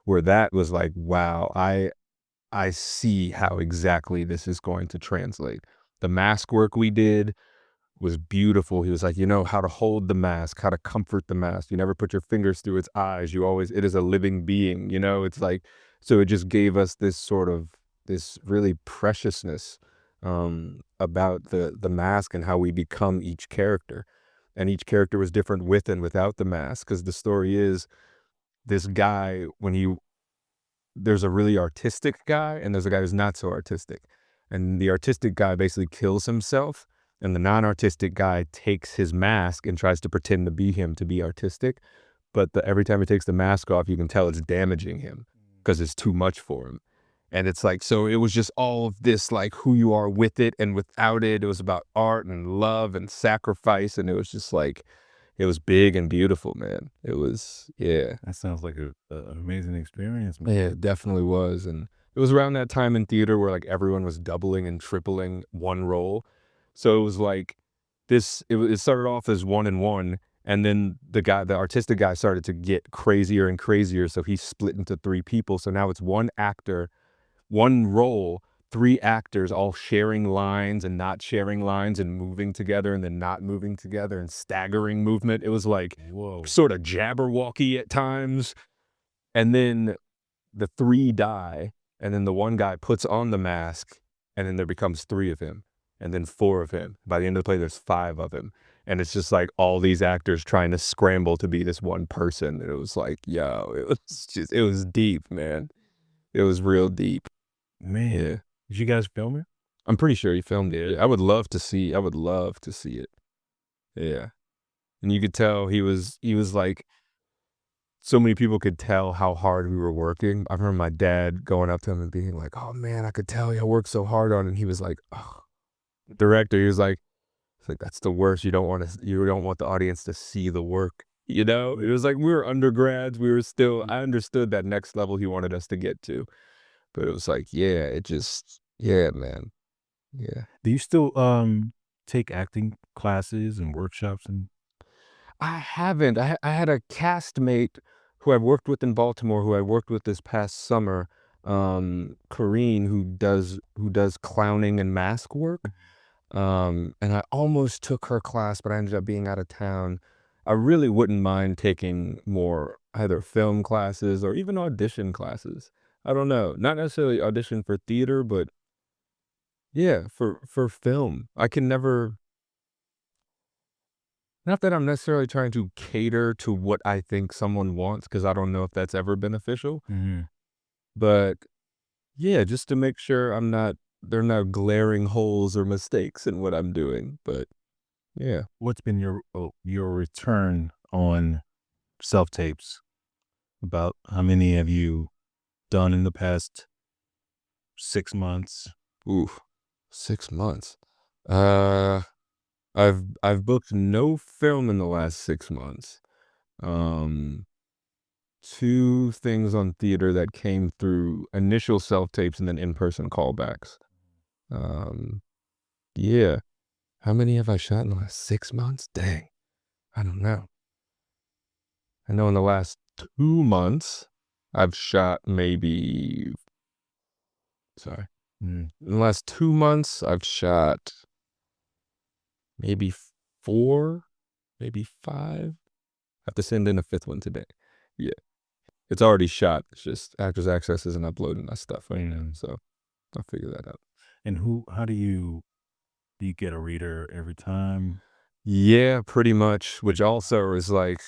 Where that was like, wow, I see how exactly this is going to translate. The mask work we did was beautiful. He was like, you know, how to hold the mask, how to comfort the mask. You never put your fingers through its eyes. You always, it is a living being, you know? It's like, so it just gave us this sort of, this really preciousness about the mask and how we become each character. And each character was different with and without the mask. Because the story is this guy, when he there's a really artistic guy and there's a guy who's not so artistic. And the artistic guy basically kills himself, and the non-artistic guy takes his mask and tries to pretend to be him to be artistic. But every time he takes the mask off, you can tell it's damaging him because it's too much for him. And it's like, so it was just all of this, like who you are with it and without it. It was about art and love and sacrifice. And it was just like, it was big and beautiful, man. It was, yeah. that sounds like an amazing experience, man. Yeah, it definitely was, and it was around that time in theater where, like, everyone was doubling and tripling one role. So it was like it started off as 1 and 1, and then the artistic guy started to get crazier and crazier, so he split into 3 people, so now it's 1 actor, 1 role, 3 actors all sharing lines and not sharing lines and moving together and then not moving together and staggering movement. It was, like, Whoa. sorta Jabberwocky at times, and then the 3 die, and then the 1 guy puts on the mask, and then there becomes 3 of him, and then 4 of him. By the end of the play, there's 5 of him, and it's just like all these actors trying to scramble to be this one person, and it was like, yo, it was deep, man. It was real deep. Man, Yeah. did you guys film it? I'm pretty sure he filmed it. I would love to see it. Yeah. And you could tell he was like so many people could tell how hard we were working. I remember my dad going up to him and being like, "Oh man, I could tell you worked so hard on it." And he was like, "Oh." The director, he was like, "It's like that's the worst. You don't want the audience to see the work." You know, it was like we were undergrads. We were still. I understood that next level he wanted us to get to, but it was like, yeah, yeah, man, yeah. Do you still take acting classes and workshops and I haven't. I had a castmate who I worked with in Baltimore, who I worked with this past summer, Kareen, who does clowning and mask work. And I almost took her class, but I ended up being out of town. I really wouldn't mind taking more either film classes or even audition classes. I don't know. Not necessarily audition for theater, but yeah, for film. I can never Not that I'm necessarily trying to cater to what I think someone wants, because I don't know if that's ever beneficial, Mhm. but yeah, just to make sure there are not glaring holes or mistakes in what I'm doing, but yeah. What's been your return on self-tapes? About how many have you done in the past 6 months? Oof, 6 months. Uh, I've booked no film in the last 6 months. Um, 2 things on theater that came through initial self-tapes and then in-person callbacks. Um, yeah. How many have I shot in the last 6 months? Dang, I don't know. I know in the last 2 months, I've shot maybe sorry. Mm. In the last 2 months, I've shot maybe 4, maybe 5. I have to send in a 5th one today. Yeah. It's already shot. It's just Actors Access isn't uploading that stuff right now, Mm. so I'll figure that out. And how do you get a reader every time Yeah, pretty much, which also is like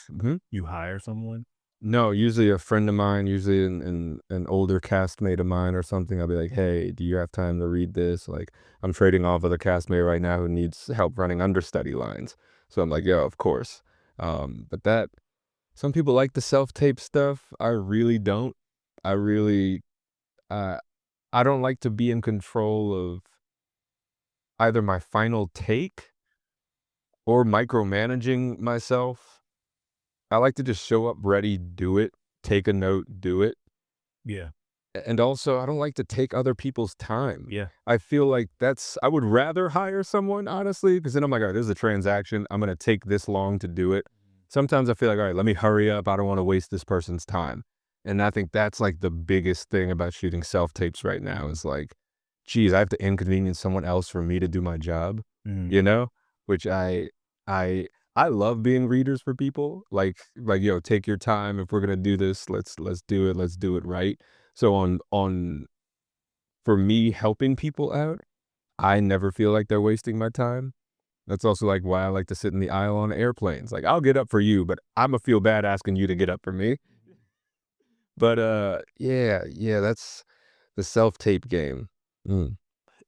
you hire someone? no, usually a friend of mine, usually an older castmate of mine or something, I'll be like, "Hey, do you have time to read this?" Like, I'm trading off with a castmate right now who needs help running understudy lines. So I'm like, "Yeah, of course." But that some people like the self-tape stuff. I really don't. I really uh, I don't like to be in control of either my final take or micromanaging myself. I like to just show up ready, do it, take a note, do it. Yeah. And also, I don't like to take other people's time. Yeah. I feel like I would rather hire someone, honestly, because then I'm like, all right, this is a transaction. I'm going to take this long to do it. Sometimes I feel like, all right, let me hurry up. I don't want to waste this person's time. And I think that's like the biggest thing about shooting self tapes right now is like, geez, I have to inconvenience someone else for me to do my job, Mhm. you know, which I, I love being readers for people. Yo, take your time. If we're gonna do this, let's do it. Let's do it right. So on for me helping people out, I never feel like they're wasting my time. That's also, like, why I like to sit in the aisle on airplanes. Like, I'll get up for you, but Imma feel bad asking you to get up for me. But, yeah, that's the self-tape game. Mm,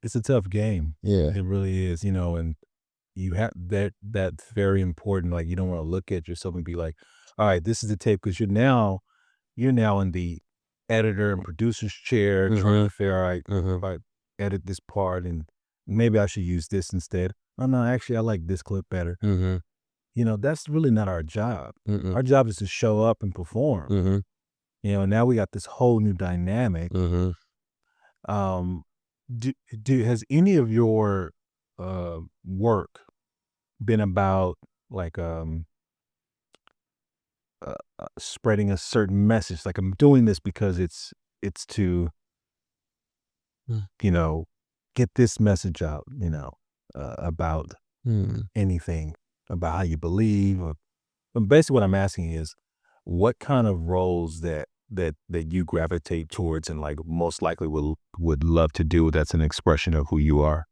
It's a tough game. yeah. It really is, and you have that's very important. Like, you don't wanna look at yourself and be like, "Alright, this is the tape," because you're now in the editor and producer's chair trying to Mhm, figure, "Alright, if mhm, I edit this part and maybe I should use this instead. Oh, no, actually, I like this clip better." mhm, That's really not our job. mm-mm, Our job is to show up and perform. mhm, Now we got this whole new dynamic. mhm. Um, do has any of your, work been about, like, spreading a certain message? Like, I'm doing this because it's to, Mm, you know, get this message out, about mm. anything, about how you believe, or but basically what I'm asking is, what kind of roles that you gravitate towards and, like, most likely would love to do that's an expression of who you are?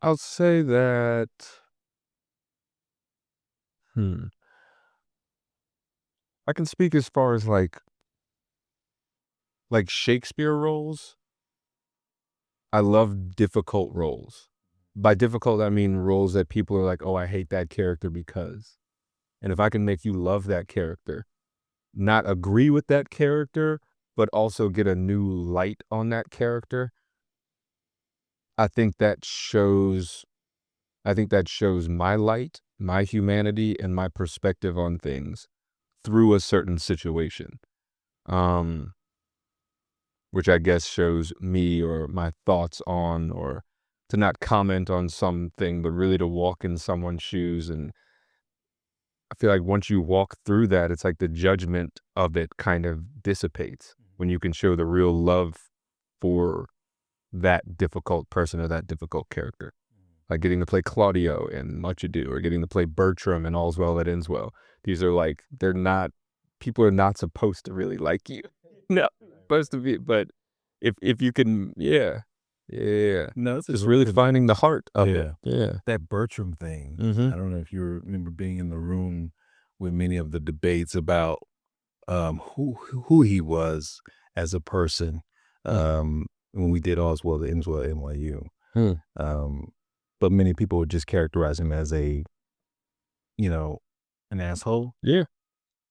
I'll say that hmm, I can speak as far as, like Shakespeare roles. I love difficult roles. By difficult, I mean roles that people are like, "Oh, I hate that character because." And if I can make you love that character, not agree with that character, but also get a new light on that character, I think that shows I think that shows my light, my humanity, and my perspective on things through a certain situation. Um, which I guess shows me or my thoughts on or to not comment on something, but really to walk in someone's shoes. And I feel like once you walk through that, it's like the judgment of it kind of dissipates when you can show the real love for that difficult person or that difficult character. Like getting to play Claudio in Much Ado or getting to play Bertram in All's Well That Ends Well. These are like, they're not, people are not supposed to really like you. No, supposed to be, but if you can, yeah, yeah, No, that's a just great really 'cause finding the heart of it. yeah, Yeah. that Bertram thing, Mhm. I don't know if you remember being in the room with many of the debates about, who he was as a person, Mm, when we did All's Well That Ends Well at NYU. mm. Um, but many people would just characterize him as you know, an asshole, Yeah.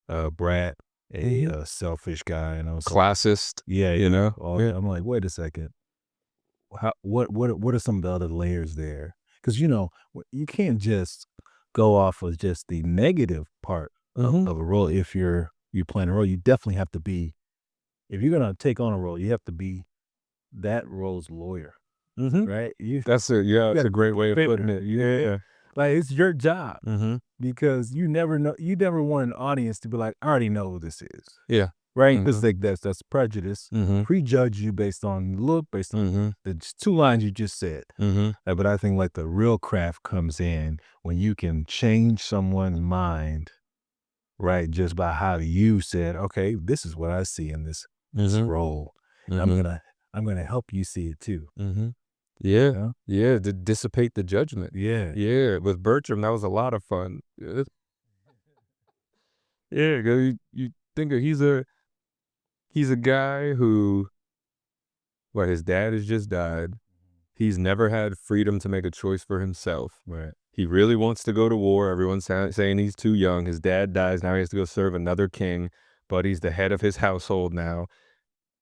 a brat, Mhm. a selfish guy, and I was like, Classist, yeah, you know? Yeah. I'm like, wait a second, what are some of the other layers there? Because you can't just go off of just the negative part Mhm. of a role. If you're playing a role, you definitely have to be. If you're gonna take on a role, you have to be that role's lawyer, Mhm. right? Yeah, You that's got a to be great the way of putting defender. it. Yeah. Like it's your job Mhm. because you never want an audience to be like, I already know who this is, Yeah. right? Because Mhm. like that's prejudice, Mhm. prejudge you based on look, based on Mhm. the two lines you just said. Mhm. But I think like the real craft comes in when you can change someone's mind right, just by how you said, "Okay, this is what I see in this Mhm, role. I'm mhm, gonna I'm gonna help you see it too." mhm. Yeah, Yeah, yeah, to dissipate the judgment. yeah, Yeah, with Bertram, that was a lot of fun. Yeah, 'cause you think of he's a guy who well, his dad has just died. He's never had freedom to make a choice for himself. right, He really wants to go to war. Everyone's saying he's too young. His dad dies. Now he has to go serve another king, but he's the head of his household now.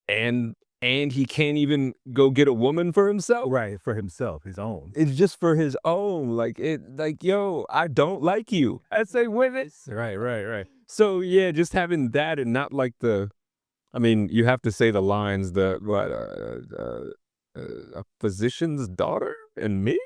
And he can't even go get a woman for himself. right, for himself, his own. It's just for his own. Like, yo, I don't like you. I say women. Right, right, right. So yeah, just having that and not like I mean, you have to say the lines that what a physician's daughter and me?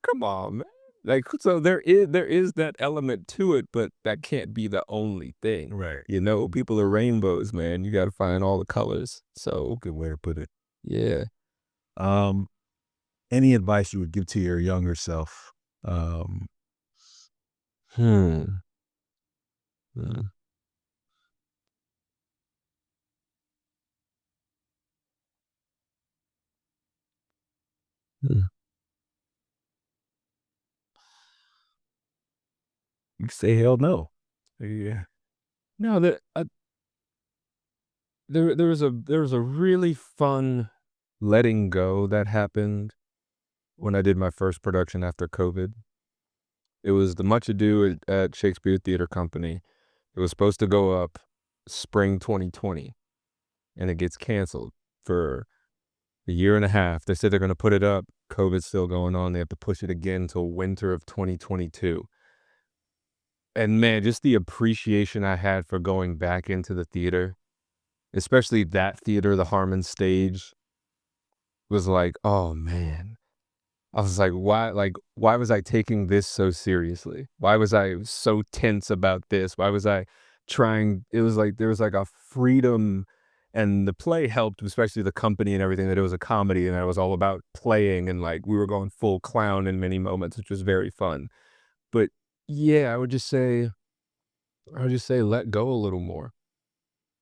Come on, man. Like, so there is that element to it, but that can't be the only thing. Right. You know, people are rainbows, man. You got to find all the colors. So, Good way to put it. yeah. Um, any advice you would give to your younger self? Um, Hmm. Hmm. Hmm. you say hell no. Yeah. No, there was a really fun letting go that happened when I did my first production after COVID. It was The Much Ado at Shakespeare Theater Company. It was supposed to go up spring 2020, and it gets canceled for a year and a half. They said they're gonna put it up. COVID's still going on. They have to push it again till winter of 2022. And man, just the appreciation I had for going back into the theater, especially that theater, the Harmon Stage, was like, "Oh, man." I was like, why was I taking this so seriously? Why was I so tense about this? Why was I trying it was like there was like a freedom and the play helped, especially the company and everything, that it was a comedy and it was all about playing and like we were going full clown in many moments, which was very fun. But yeah, I would just say let go a little more.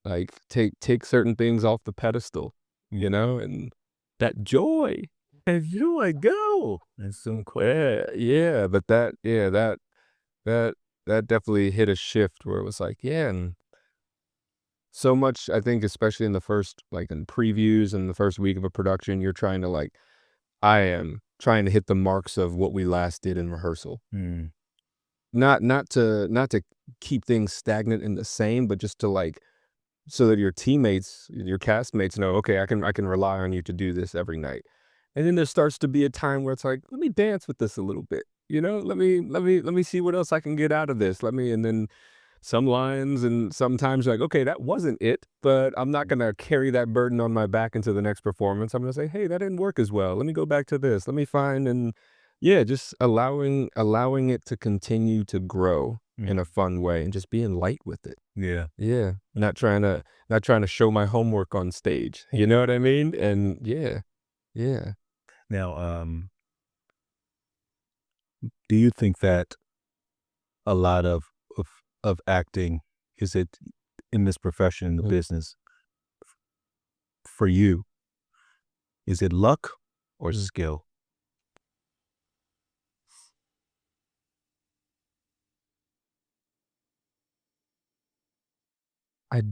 Like take certain things off the pedestal, Mm. and that joy. And you like go. And soon quit. Yeah, yeah, but that that definitely hit a shift where it was like, yeah, and so much I think especially in the first like in previews and the first week of a production, you're trying to like I am trying to hit the marks of what we last did in rehearsal. Mm. Not to keep things stagnant and the same, but just to like so that your teammates, your castmates know, okay, I can rely on you to do this every night. And then there starts to be a time where it's like, let me dance with this a little bit. Let me see what else I can get out of this. And then some lines and sometimes you're like, okay, that wasn't it, but I'm not gonna carry that burden on my back into the next performance. I'm gonna say, hey, that didn't work as well. Let me go back to this. Let me find and yeah, just allowing it to continue to grow Mm. in a fun way and just being light with it. Yeah. Yeah, not trying to show my homework on stage, you know what I mean? And yeah, yeah. Now, do you think that a lot of acting is it in this profession, in the Mhm. business, for you, is it luck or Mhm. skill? I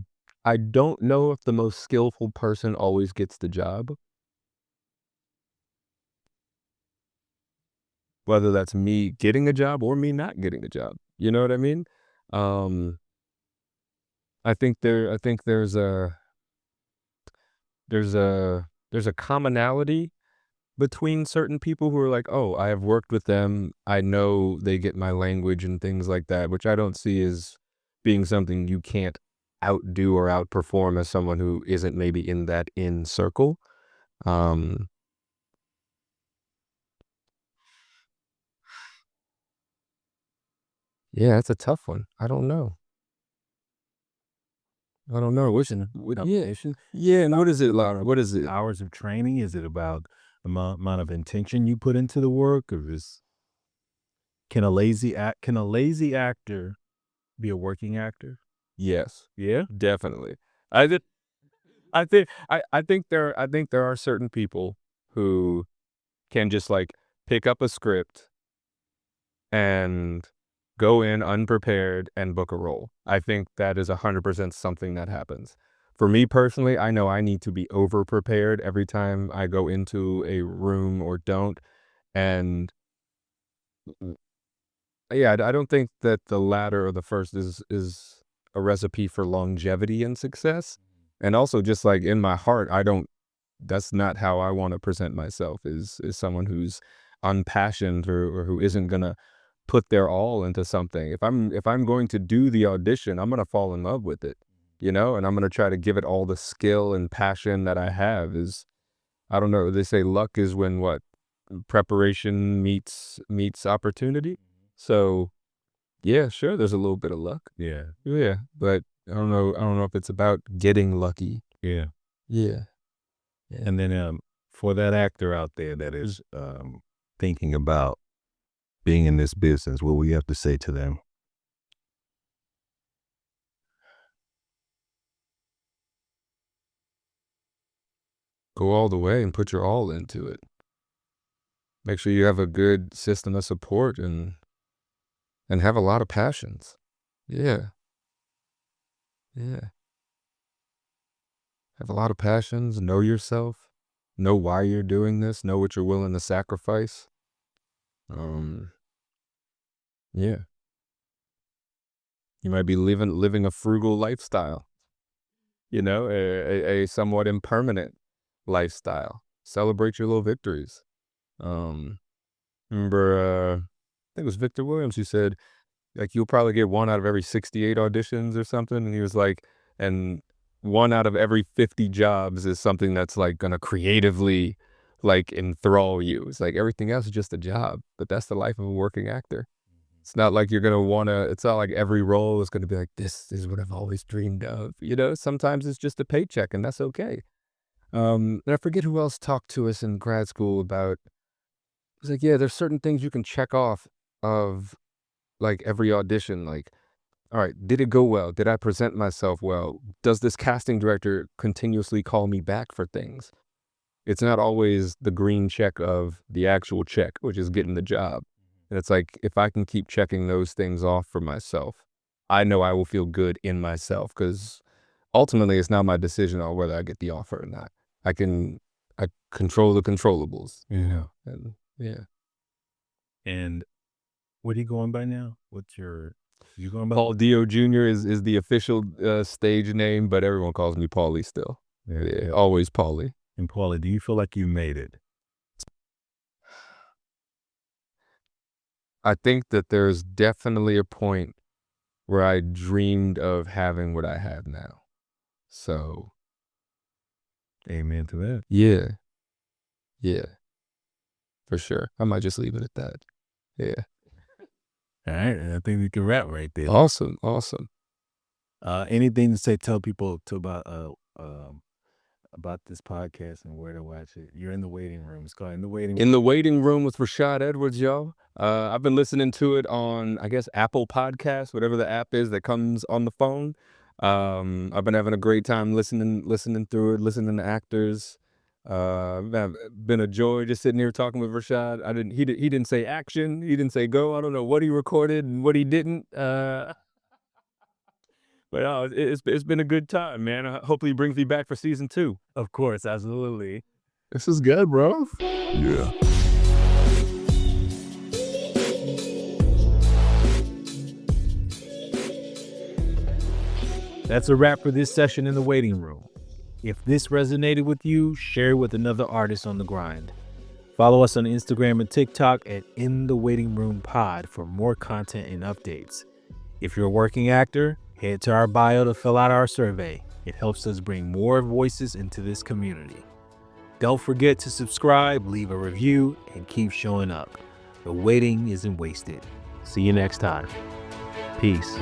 I don't know if the most skillful person always gets the job, whether that's me getting a job or me not getting a job, you know what I mean? Um, I think there's a commonality between certain people who are like, "Oh, I have worked with them. I know they get my language and things like that," which I don't see as being something you can't outdo or outperform as someone who isn't maybe in that in circle. Um, yeah, that's a tough one. I don't know. I don't know. Yeah, Combination? yeah. And what is it, About Lara? What is it? hours of training? Is it about the amount of intention you put into the work, or is can a lazy actor Be a working actor? Yes, Yeah? definitely. I did. I think there are certain people who can just like pick up a script and go in unprepared and book a role. I think that is 100% something that happens. For me personally, I know I need to be over prepared every time I go into a room or don't. And yeah, I don't think that the latter or the first is a recipe for longevity and success. And also just like in my heart, I don't that's not how I want to present myself is someone who's unpassioned or who isn't gonna put their all into something. If I'm going to do the audition, I'm gonna fall in love with it, and I'm gonna try to give it all the skill and passion that I have. Is I don't know, they say luck is when what? Preparation meets opportunity. So yeah, sure, there's a little bit of luck. Yeah. Yeah, but I don't know if it's about getting lucky. Yeah. Yeah. Yeah. And then for that actor out there that is thinking about being in this business, what will you have to say to them? Go all the way and put your all into it. Make sure you have a good system of support and have a lot of passions. Yeah. Yeah. Have a lot of passions, know yourself, know why you're doing this, know what you're willing to sacrifice. Um, yeah. You might be living a frugal lifestyle, a somewhat impermanent lifestyle. Celebrate your little victories. Um, remember, I think it was Victor Williams who said, like, you'll probably get 1 out of every 68 auditions or something, and he was like, and 1 out of every 50 jobs is something that's, like, gonna creatively, like, enthrall you. It's like everything else is just a job, but that's the life of a working actor. It's not like you're gonna it's not like every role is gonna be like, "This is what I've always dreamed of," Sometimes it's just a paycheck, and that's okay. And I forget who else talked to us in grad school about it's like, yeah, there's certain things you can check off of, like, every audition, like, all right, did it go well? Did I present myself well? Does this casting director continuously call me back for things? It's not always the green check of the actual check, which is getting the job. And it's like, if I can keep checking those things off for myself, I know I will feel good in myself because ultimately it's not my decision on whether I get the offer or not. I control the controllables. Yeah. And yeah. And what are you going by now? You going by? Paul Deo Jr. is the official stage name, but everyone calls me Paulie still. Yeah, always Paulie. And Paulie, do you feel like you made it? I think that there's definitely a point where I dreamed of having what I have now. So, Amen to that. yeah, yeah, for sure. I might just leave it at that. Yeah. All right. I think we can wrap right there. Awesome, awesome. Anything to say, tell people about this podcast and where to watch it. You're in the waiting room. It's called In the Waiting Room. In the Waiting Room with Rashad Edwards, y'all. I've been listening to it on, I guess, Apple Podcasts, whatever the app is that comes on the phone. I've been having a great time listening through it, listening to actors. Been a joy just sitting here talking with Rashad. He didn't say action. He didn't say go. I don't know what he recorded and what he didn't. But it's been a good time, man. Hopefully he brings me back for season 2. Of course, absolutely. This is good, bro. Yeah. That's a wrap for this session in the waiting room. If this resonated with you, share it with another artist on the grind. Follow us on Instagram and TikTok at In the Waiting Room Pod for more content and updates. If you're a working actor, head to our bio to fill out our survey. It helps us bring more voices into this community. Don't forget to subscribe, leave a review, and keep showing up. The waiting isn't wasted. See you next time. Peace.